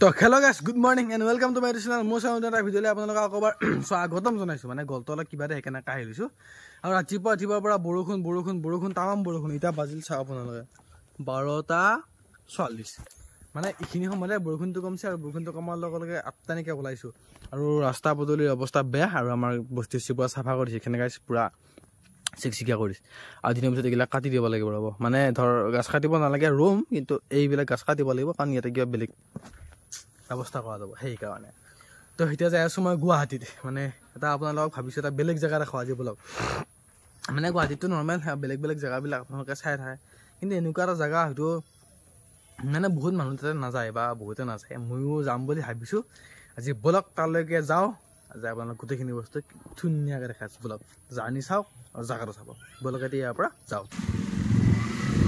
তো হেল্ল' গাইছ, good morning and welcome to my channel. মোৰ চেনেলত এটা ভিডিঅ'লৈ আপোনালোকক আকৌবাৰ স্বাগতম জনাইছোঁ। মানে গলটো অলপ কিবা এটা সেইকাৰণে কাঢ়ি লৈছোঁ। আৰু ৰাতিপুৱাৰ পৰা বৰষুণ তামাম বৰষুণ। এতিয়া বাজিল চাওক আপোনালোকে 12:40। মানে এইখিনি সময়তে বৰষুণটো কমিছে আৰু বৰষুণটো কমাৰ লগে লগে আঠটানিকে ওলাইছোঁ। আৰু ৰাস্তা পদূলিৰ অৱস্থা বেয়া আৰু আমাৰ বস্তি পুৰা চাফা কৰিছে। সেইখিনি গাইছ পুৰা চিকচিকীয়া কৰিছে। আৰু দিনৰ পিছত এইবিলাক কাটি দিব লাগিব। ৰ'ব মানে ধৰ গাছ কাটিব নালাগে ৰুম, কিন্তু এইবিলাক গাছ কাটিব লাগিব কাৰণ ইয়াতে কিবা বেলেগ ব্যৱস্থা কৰা যাব সেইকাৰণে। তো এতিয়া যাই আছোঁ মই গুৱাহাটীত। মানে এটা আপোনালোকক ভাবিছোঁ এটা বেলেগ জেগা দেখুৱাওঁ আজি ব্লগ। মানে গুৱাহাটীতটো নৰ্মেল বেলেগ বেলেগ জেগাবিলাক আপোনালোকে চাই থাকে, কিন্তু এনেকুৱা এটা জেগা হয়তো মানে বহুত মানুহ তাতে নাযায় বা বহুতে নাযায়। ময়ো যাম বুলি ভাবিছোঁ আজি। ব্লগ তালৈকে যাওঁ, আজি আপোনালোক গোটেইখিনি বস্তু ধুনীয়াকৈ দেখাইছোঁ। ব্লগ জাৰ্ণি চাওক আৰু জেগাটো চাব। ব্লগ এতিয়া ইয়াৰ পৰা যাওঁ।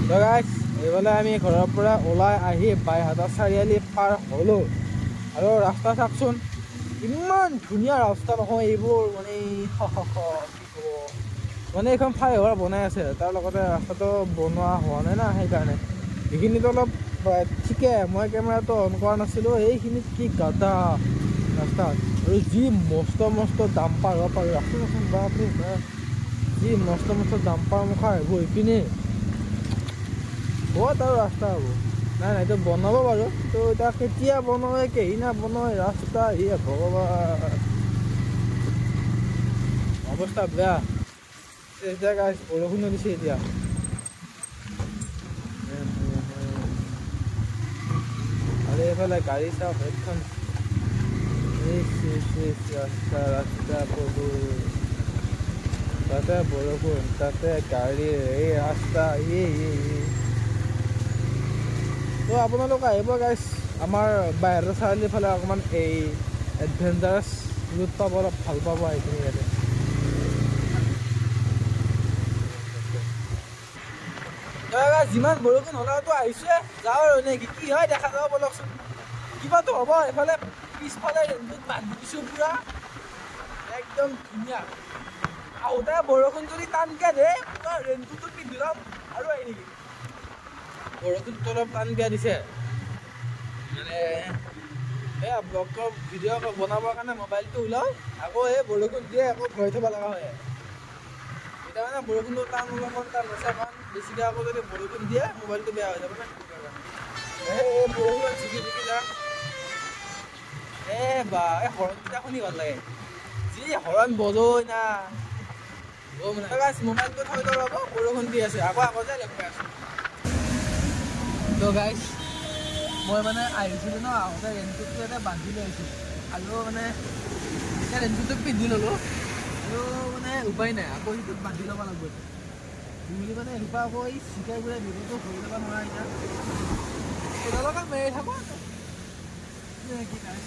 তো গাইছ, এইফালে আমি ঘৰৰ পৰা ওলাই আহি বাইহাটা চাৰিআলি পাৰ হ'লোঁ। আৰু ৰাস্তা চাওকচোন, ইমান ধুনীয়া ৰাস্তা নহয় এইবোৰ। মানে মানে এইখন ফ্লাইঅভাৰ বনাই আছে, তাৰ লগতে ৰাস্তাটো বনোৱা হোৱা নাই না, সেইকাৰণে এইখিনিতো অলপ ঠিকে। মই কেমেৰাটো অন কৰা নাছিলোঁ। এইখিনিত কি গাদা ৰাস্তাত, আৰু যি মস্ত মস্ত ডাম্পাৰ হ'ব পাৰোঁ ৰাস্তাচোন। বাপৰে যি মস্ত মস্ত ডাম্পাৰ মুখা আহিব এইপিনে বহুত আৰু ৰাস্তা হ'ব। নাই এইটো বনাব বাৰু, তো এতিয়া কেতিয়া বনায় কেহিনা বনায় ৰাস্তা। ভগৱান, অৱস্থা বেয়া। এতিয়া গাইছ বৰষুণো দিছে এতিয়া। আৰু এইফালে গাড়ী চাওক একখন ৰাস্তা পদূলি, তাতে বৰষুণ, তাতে গাড়ী, এই ৰাস্তা তো আপোনালোক আহিব গাইছ আমাৰ বাইহাটা চাৰিআলিৰ ফালে। অকণমান এই এডভেঞ্চাৰাছ ৰুট পাব, অলপ ভাল পাব এইখিনি ইয়াতে। যিমান বৰষুণ হ'লেওতো আহিছে, যাওঁ আৰু নেকি কি হয় দেখা যাব বলকচোন। কিবাতো হ'ব। এইফালে পিছফালে ৰেইনকোট বান্ধি দিছোঁ পুৰা একদম ধুনীয়া। আহোঁতে বৰষুণ যদি টানকৈ দিয়ে পুৰা ৰেইনকোটটো পিন্ধি ল'ম আৰু আহি নেকি। বৰষুণটো অলপ টান দিয়া দিছে। মানে এই ব্লগৰ ভিডিঅ' বনাবৰ কাৰণে মোবাইলটো ওলাওঁ, আকৌ এই বৰষুণ দিয়ে আকৌ ভৰাই থ'ব লগা হয়। এতিয়া মানে বৰষুণটো টান অলপমান টান হৈছে, কাৰণ বেছিকৈ আকৌ যদি বৰষুণ দিয়ে মোবাইলটো বেয়া হৈ যাব না। এই বৰষুণ ঝিকি যাম। বা এই হৰণকেইটা শুনি ভাল লাগে, যি হৰণ বজয় না। মোবাইলটো থৈ লওঁ ৰ'ব, বৰষুণ দি আছে আকৌ যে লগ পাই আছোঁ। তো গাইছ, মই মানে আহিছিলোঁ ন, আহোঁতে ৰেইনকোটটো এটা বান্ধি লৈ আহিছিলোঁ। আৰু মানে এতিয়া ৰেইনকোটটো পিন্ধি ল'লোঁ, আৰু মানে উপায় নাই, আকৌ সেইটোত বান্ধি ল'ব লাগিব। বুলি মানে এনেকুৱা আকৌ এই চিকাই বোৰে ভিডিঅ'টো ধৰি ল'ব নোৱাৰা। এতিয়া তেওঁলোকে মেৰি থাকোঁ কি নাই।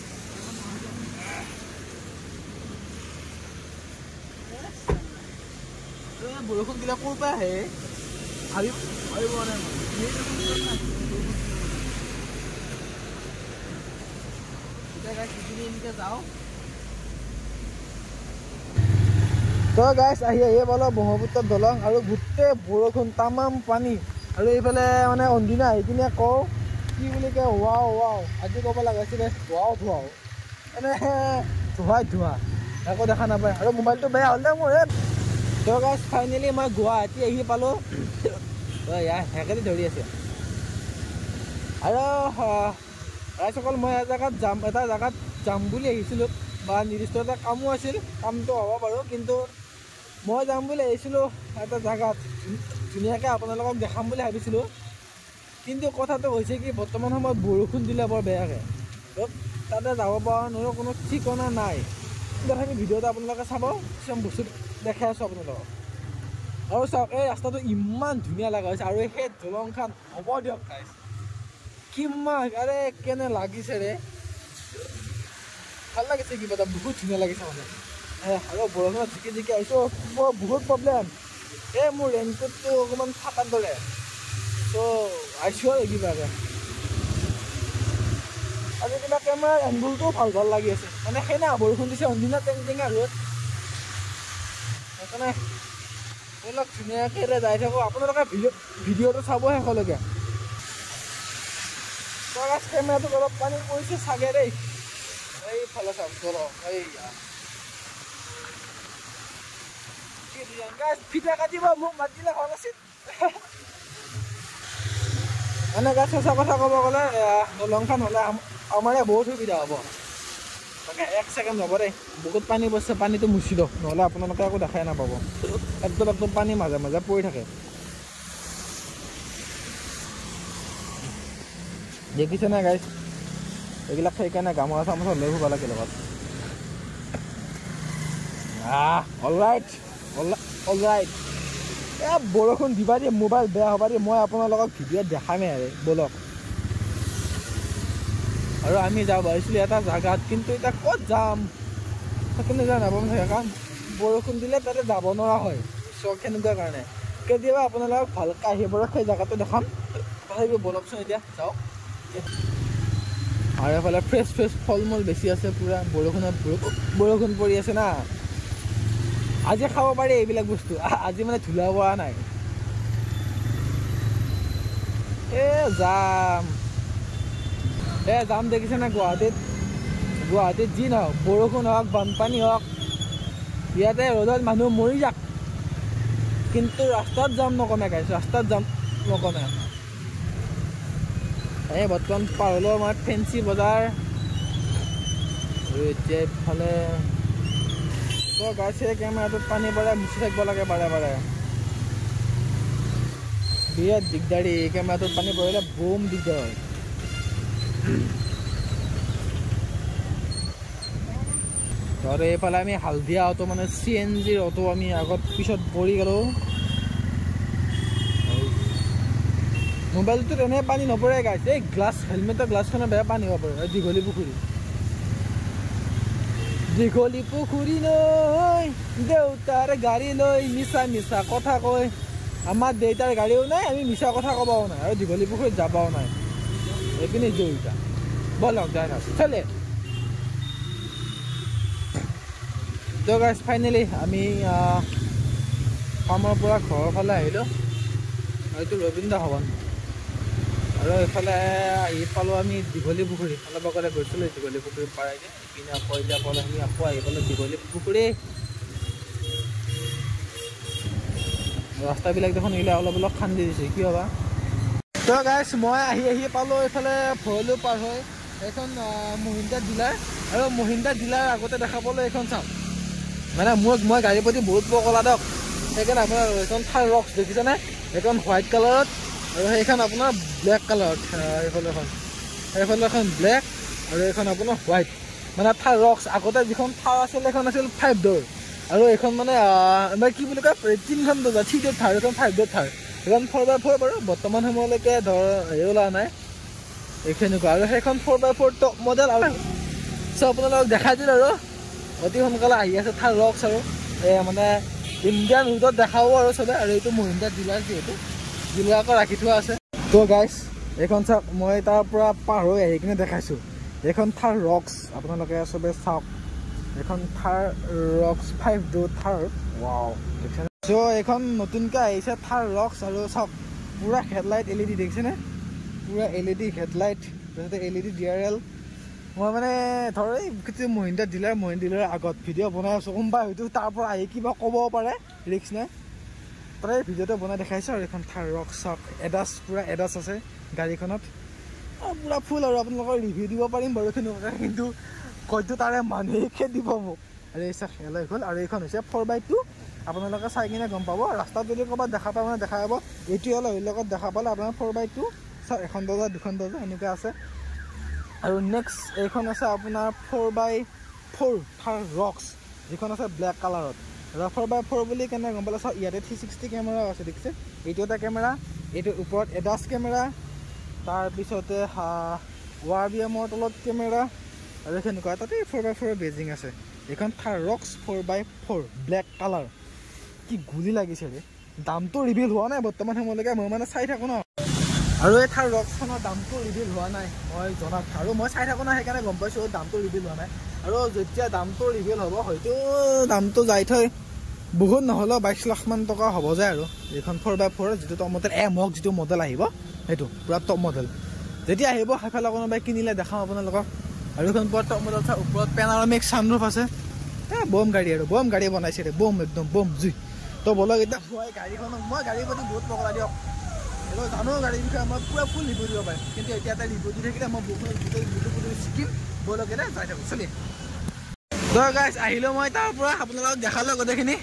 বৰষুণ দিলে ক'ৰ পৰা আহে ভাবিব নাই। এনেকৈ যাওঁ। তো গাইছ আহি পালোঁ ব্ৰহ্মপুত্ৰ দলং, আৰু গোটেই বৰষুণ তামাম পানী। আৰু এইফালে মানে অন্দিনা আহি কিনে কওঁ কি বুলি কয়, ৱাও আজি ক'ব লগাইছিলে ধোৱাও মানে ধোৱা একো দেখা নাপায়। আৰু মোবাইলটো বেয়া হ'লে মোৰ। তো গাইছ ফাইনেলি মই গুৱাহাটী আহি পালোঁ। হেকেদি ধৰি আছে। আৰু ৰাইজসকল, মই এটা জেগাত যাম বুলি আহিছিলোঁ, বা নিৰ্দিষ্ট এটা কামো আছিল। কামটো হ'ব বাৰু, কিন্তু মই যাম বুলি আহিছিলোঁ এটা জেগাত ধুনীয়াকৈ আপোনালোকক দেখাম বুলি ভাবিছিলোঁ। কিন্তু কথাটো হৈছে কি, বৰ্তমান সময়ত বৰষুণ দিলে বৰ বেয়াকৈ, তাতে যাব পৰা নোৱাৰোঁ, কোনো ঠিকনা নাই। তথাপি ভিডিঅ'টো আপোনালোকে চাব, কিছুমান বস্তু দেখাই আছোঁ আপোনালোকক। আৰু চাওক, এই ৰাস্তাটো ইমান ধুনীয়া লগা হৈছে, আৰু সেই দলংখন হ'ব দিয়ক গাইছ, কিমান আৰে কেনে লাগিছে ৰে, ভাল লাগিছে কিবা এটা, বহুত ধুনীয়া লাগিছে মানে। আৰু বৰষুণত ঝিকি আহিছোঁ, মোৰ বহুত প্ৰব্লেম। মোৰ ৰেইনকোটটো অকণমান ফাটাৰ দৰে, তো আহিছোঁ আৰু কিবাকৈ। আৰু কিবা কেমেৰাৰ এংগুলটোও ভাল লাগি আছে। মানে সেইদিনা বৰষুণ দিছে, অন্দিনা টেংটেঙা ৰ'দ, সেইকাৰণে অলপ ধুনীয়াকৈ যাই থাকোঁ। আপোনালোকে ভিডিঅ'টো চাব শেষলৈকে। তো কেমেৰাটো অলপ পানী পৰিছে চাগে দেই এইফালে চাওক দলং এইয়া ফিটা কাটিব মোক মাতিলে ভাল আছিল মানে গাছ সঁচা কথা ক'ব গ'লে দলংখন হ'লে আমাৰ বহুত সুবিধা হ'ব তাকে 1 ছেকেণ্ড হ'ব দেই বহুত পানী পৰিছে পানীটো মুচি দিয়ক নহ'লে আপোনালোকে একো দেখাই নাপাব একদম পানী মাজে মাজে পৰি থাকে দেখিছে না গাইছ এইবিলাক সেইকাৰণে গামোচা চামোচা লৈ ফুৰিব লাগে লগত অলৰাইট বৰষুণ দিবা দিয়ে মোবাইল বেয়া হ'বা দিয়ে মই আপোনালোকক ভিডিঅ'ত দেখামেই আৰু বলক আৰু আমি যাব আহিছিলোঁ এটা জেগাত কিন্তু এতিয়া ক'ত যাম সেইখিনি যাই নাপাম চাগে কাৰণ বৰষুণ দিলে তাতে যাব নোৱাৰা হয় চক সেনেকুৱা কাৰণে কেতিয়াবা আপোনালোকক ভালকৈ আহিব সেই জেগাটো দেখাম তথাপিও বলকচোন এতিয়া যাওক আৰু এফালে ফ্ৰেছ ফল মূল বেছি আছে পূৰা বৰষুণ পৰি আছে না আজি খাব পাৰি এইবিলাক বস্তু আজি মানে ধূলা পৰা নাই যাম দেখিছে না গুৱাহাটীত যি নহওক বৰষুণ হওক বানপানী হওক ইয়াতে ৰ'দত মানুহ মৰি যাক কিন্তু ৰাস্তাত যাম নকমে গাইছোঁ ৰাস্তাত যাম নকমে বৰ্তমান পাৰ হ'লেও আমাৰ ফেঞ্চি বজাৰ আৰু এতিয়া ইফালে গাইছে কেমেৰাটোত পানী পৰে মুচি থাকিব লাগে বাৰে বাৰে বিৰাট দিগদাৰী কেমেৰাটোত পানী পৰিলে বম দিগদাৰ হয় আৰু এইফালে আমি হালধীয়া অটো মানে CNGৰ অটো আমি আগত পিছত পৰি গ'লোঁ মোবাইলটোত এনেই পানী নপৰে গাইছে এই হেলমেটৰ গ্লাছখনৰ বেয়া পানী হ'ব পাৰে দীঘলী পুখুৰী নৈ দেউতাৰ গাড়ী লৈ মিছা কথা কয় আমাৰ দেউতাৰ গাড়ীও নাই আমি মিছা কথা ক'বও নাই আৰু দীঘলী পুখুৰীত যাবও নাই এইপিনে জড়িতা বলক যাই থাকক চলে তো গাইজ ফাইনেলি আমি কামৰ পৰা ঘৰৰ ফালে আহিলোঁ এইটো ৰবীন্দ্ৰ ভৱন আৰু এইফালে আহি পালোঁ আমি দীঘলী পুখুৰী অলপ আগতে গৈছিলোঁ দীঘলী পুখুৰী পাৰাইকে ইপিনে আকৌ এতিয়া পালোঁ আমি আকৌ আহি পালোঁ দীঘলী পুখুৰী ৰাস্তাবিলাক দেখোন এইবিলাক অলপ খান্দি দিছে কি হ'বা তো গাইজ মই আহি পালোঁ এইফালে ভৰলু পাৰ হৈ এইখন মহিন্দ্ৰা ডিলাৰ আৰু মহিন্দ্ৰা ডিলাৰ আগতে দেখা পালোঁ এইখন চাওক মানে মই গাড়ীৰ প্ৰতি বহুত পকলা দিয়ক সেইকাৰণে আপোনাৰ এইখন থাৰ ৰক্স দেখিছেনে এইখন হোৱাইট কালাৰত আৰু সেইখন আপোনাৰ ব্লেক কালাৰত সেইফালে এখন ব্লেক আৰু এইখন আপোনাৰ হোৱাইট মানে থাৰ ৰক্স আগতে যিখন থাৰ আছিল সেইখন আছিল 5 ডোৰ আৰু এইখন মানে কি বুলি কয় 3খন দৰ্জা 3 ডোৰ থাৰ এইখন 5 ডোৰ থাৰ এইখন 4x4 বাৰু বৰ্তমান সময়লৈকে ধৰ হেৰি ওলোৱা নাই এইখিনিকুৱা আৰু সেইখন 4x4 টপ মডেল আৰু চ' আপোনালোকক দেখাই দিলোঁ আৰু অতি সোনকালে আহি আছে থাৰ ৰক্স আৰু মানে ইণ্ডিয়ান ৰোডত দেখাব আৰু চবে আৰু এইটো মহিন্দ্ৰা ডিলাৰ যিহেতু ডিলাৰ আকৌ ৰাখি থোৱা আছে তো গাইজ এইখন চাওক মই তাৰ পৰা পাৰ হৈ আহি কিনে দেখাইছোঁ এইখন থাৰ ৰক্স আপোনালোকে চবে চাওক এইখন থাৰ ৰক্স 5 ডোৰ থাৰ ৱাও দেখিছেনে চ' এইখন নতুনকৈ আহিছে থাৰ ৰক্স আৰু চাওক পূৰা হেডলাইট LED দেখিছেনে পূৰা LED হেডলাইট তাৰপিছতে LED DRL মই মানে ধৰ এই মহিন্দ্ৰা ডিলাৰ আগত ভিডিঅ' বনাই আছোঁ কোনোবাই হয়তো তাৰ পৰা আহি কিবা ক'ব পাৰে ৰিক্স নাই তাৰে ভিডিঅ'টো বনাই দেখাইছোঁ আৰু এইখন থাৰ ৰক্স চাওক পূৰা এডাছ আছে গাড়ীখনত পূৰা ফুল আৰু আপোনালোকৰ ৰিভিউ দিব পাৰিম বাৰু তেনেকুৱাকৈ কিন্তু হয়তো তাৰে মানুহে দিব মোক আৰু এই চাওক এলাই হ'ল আৰু এইখন হৈছে 4x2 আপোনালোকে চাই কিনে গম পাব ৰাস্তাত যদি ক'ৰবাত দেখা পাব মানে দেখা পাব এইটো অলপ লগত দেখা পালে আপোনাৰ 4x2 চাওক এখন দৰ্জা দুখন দৰ্জা এনেকুৱা আছে আৰু নেক্সট এইখন আছে আপোনাৰ 4x4 থাৰ ৰক্স যিখন আছে ব্লেক কালাৰত আৰু 4x4 বুলি কেনে গম পালে চাওক ইয়াতে 360 কেমেৰা আছে দেখিছে এইটো এটা কেমেৰা এইটোৰ ওপৰত এডাছ কেমেৰা তাৰপিছতে ৱাৰবিএমৰ তলত কেমেৰা আৰু সেনেকুৱা তাতে 4x4 বেজিং আছে এইখন থাৰ ৰক্স 4x4 ব্লেক কালাৰ কি গুলি লাগিছে ৰে দামটো ৰিভিল হোৱা নাই বৰ্তমান সময়লৈকে মই মানে চাই থাকোঁ ন আৰু এই থাৰ ৰক্সখনৰ দামটো ৰিভিল হোৱা নাই মই জনাত আৰু মই চাই থাকোঁ না সেইকাৰণে গম পাইছোঁ দামটো ৰিভিল হোৱা নাই আৰু যেতিয়া দামটো ৰিভিল হ'ব হয়তো দামটো যাই থৈ বহুত নহ'লেও 22 লাখ মান টকা হ'ব যায় আৰু এইখন 4x4 যিটো টপ মডেল M হওক যিটো মডেল আহিব সেইটো পূৰা টপ মডেল যেতিয়া আহিব সেইফালে কোনোবাই কিনিলে দেখাওঁ আপোনালোকক আৰু এখন ওপৰত পেনাৰামিক ছানৰুফ আছে বম গাড়ী আৰু বম গাড়ী বনাইছে ৰে বম একদম বম জুই তো বলক এতিয়া মই গাড়ীখনক মই গাড়ীৰ প্ৰতি বহুত পকৰা দিয়ক এইটো জানো গাড়ীৰ বিষয়ে মই পুৰা ফুল ৰিভিউ দিব পাৰিম কিন্তু এতিয়া এটা ৰিভিউ দি থাকিলে মই বহুত গোটেই শিকিম বলক এতিয়া যাই থাকোঁ চলি তো গাইছ আহিলোঁ মই তাৰ পৰা আপোনালোকক দেখালোঁ গোটেইখিনি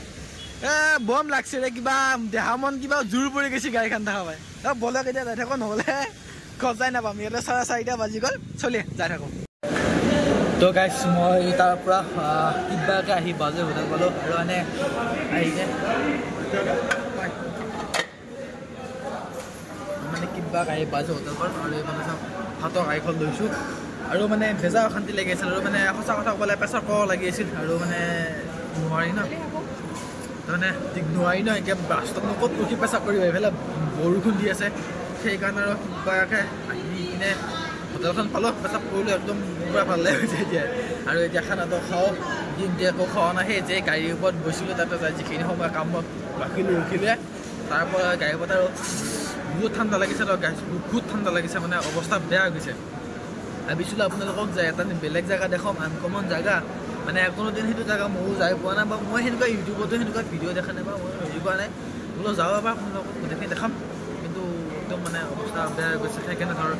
বম লাগছে ৰে কিবা দেহা মন কিবা জোৰ পৰি গৈছে গাড়ীখন দেখা পাই বলক এতিয়া যাই থাকোঁ নহ'লে খজাই নাপাম ইয়াতে 4:30 বাজি গ'ল চলি যাই থাকোঁ তো গাইছ মই তাৰ পৰা কিবাকৈ আহি বাজে হোটেল পালোঁ আৰু মানে আহিছে মানে কিবা আহি বাজে হোটেল পালোঁ আৰু এইফালে চাওক হাতৰ গাড়ীখন লৈছোঁ আৰু মানে বেজাৰ অশান্তি লাগি আছিল আৰু মানে সঁচা কথা ক'লে প্ৰেছাৰ কম লাগি আছিল আৰু মানে নোৱাৰি ন তাৰমানে নোৱাৰি ন এতিয়া বাস্তৱনো ক'ত ৰখি পেচাব কৰিব এইফালে বৰষুণ দি আছে সেইকাৰণে আৰু কিবাকৈ আহি কিনে হোটেলখন পালোঁ পেচাব কৰিলোঁ একদম পূৰা ভাল লাগিছে এতিয়া আৰু এতিয়া খানাটো খাওঁ দিনটো একো খোৱা নাই সেই যে গাড়ীৰ ওপৰত গৈছিলোঁ তাতে যাই যিখিনি সময় কামত ৰখিলে তাৰপৰা গাড়ীৰ ওপৰত আৰু বহুত ঠাণ্ডা লাগিছে আৰু বহুত ঠাণ্ডা লাগিছে মানে অৱস্থা বেয়া হৈ গৈছে ভাবিছিলোঁ আপোনালোকক যায় এটা বেলেগ জেগা দেখাম আনকমন জেগা মানে কোনোদিন সেইটো জেগা ময়ো যাই পোৱা নাই বা মই সেনেকুৱা ইউটিউবতো সেনেকুৱা ভিডিঅ' দেখা নাই বা মই হেৰি কৰা নাই বোলো যাওঁ এবাৰ আপোনালোকক গোটেইখিনি দেখাম কিন্তু একদম মানে অৱস্থা বেয়া হৈ গৈছে সেইকাৰণে ধৰ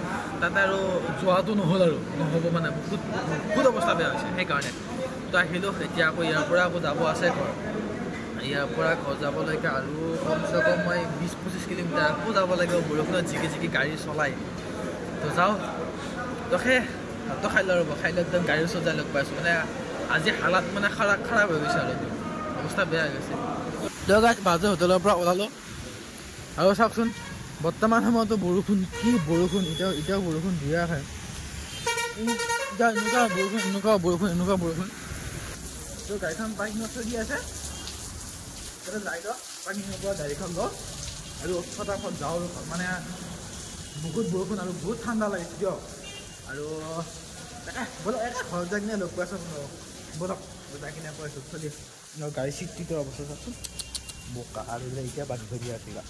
তাতে আৰু যোৱাটো নহ'ল আৰু নহ'ব মানে বহুত অৱস্থা বেয়া হৈছে সেইকাৰণে তো আহিলোঁ এতিয়া আকৌ ইয়াৰ পৰা আকৌ যাব আছে ঘৰ ইয়াৰ পৰা ঘৰ যাবলৈকে আৰু কমচে কম মই 20-25 কিলোমিটাৰ আকৌ যাব লাগিব বৰষুণত জিকি গাড়ী চলাই তো যাওঁ তো সেই ভাতটো খাই লওঁ ৰ'ব খাই লৈ একদম গাড়ীৰ ওচৰত যাই লগ পাইছোঁ মানে আজি হালাত মানে খাৰাপ হৈ গৈছে আৰু অৱস্থা বেয়া হৈ গৈছে তো গাইছ বাজে হোটেলৰ পৰা ওলালোঁ আৰু চাওকচোন বৰ্তমান সময়তো বৰষুণ কি বৰষুণ এতিয়াও বৰষুণ দিয়ে আছে এনেকুৱা বৰষুণ তো গাড়ীখন পাৰ্কিঙত থৈ দি আছে তাতে যাই লওঁ পাৰ্কিঙৰ পৰা গাড়ীখন লওঁ আৰু ফটাফট যাওঁ মানে বহুত বৰষুণ আৰু বহুত ঠাণ্ডা লাগিছে দিয়ক আৰু বলক ঘৰত যাই কিনে লগ পাইছোঁ বলক যাই কিনে কৈছোঁ চলি গাড়ী চিটটো অৱস্থা চাওকচোন বোকা আৰু এতিয়া বান্ধি থৈ দিয়া আছিলা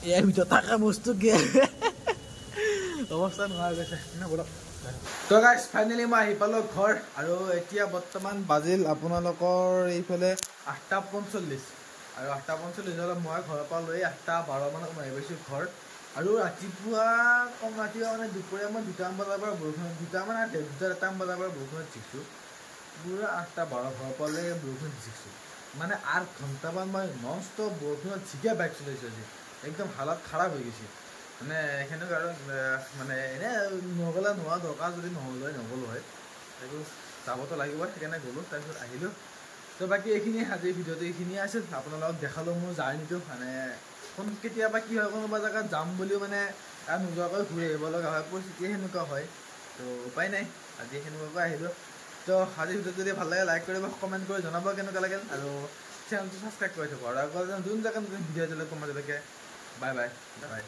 ইয়াৰ ভিতৰত থকা বস্তু কি অৱস্থা নোহোৱা গৈছে বলক তো গাইছ ফাইনেলি মই আহি পালোঁ ঘৰ আৰু এতিয়া বৰ্তমান বাজিল আপোনালোকৰ এইফালে 8:45 আৰু 8:45 হ'লে মই ঘৰৰ পৰা লৈ 8:12 মানত মই আহি পাইছোঁ ঘৰ আৰু ৰাতিপুৱা কম ৰাতিপুৱা মানে দুপৰীয়া মই 2টামান বজাৰ পৰা বৰষুণ 2টামান 1:30 বজাৰ পৰা বৰষুণত জিকিছোঁ পুৰা 8:12 ঘৰৰ পৰালৈ বৰষুণ জিকিছোঁ মানে 8 ঘণ্টামান মই নন ষ্টপ বৰষুণত জিকিয়া বাইক চলাইছোঁ আজি একদম হালত খাৰাপ হৈ গৈছে মানে সেনেকুৱা আৰু মানে এনেই নগ'লে নোহোৱা দৰকাৰ যদি নগ'লো হয় এইটো যাবতো লাগিব সেইকাৰণে গ'লোঁ তাৰপিছত আহিলোঁ তো বাকী এইখিনি আজিৰ ভিডিঅ'টো এইখিনিয়ে আছিল আপোনালোকক দেখালোঁ মোৰ জাৰ্ণিটো মানে কেতিয়াবা কি হয় কোনোবা জেগাত যাম বুলিও মানে তাত নোযোৱাকৈ ঘূৰি আহিব লগা হয় পৰিস্থিতি সেনেকুৱা হয় তো উপায় নাই আজি সেনেকুৱাকৈ আহিলোঁ তো আজিৰ ভিডিঅ'টো যদি ভাল লাগে লাইক কৰিব কমেণ্ট কৰি জনাব কেনেকুৱা লাগিল আৰু চেনেলটো ছাবস্ক্ৰাইব কৰি থ'ব আৰু যোন জেগাত ভিডিঅ' দিলে কমাজলৈকে বাই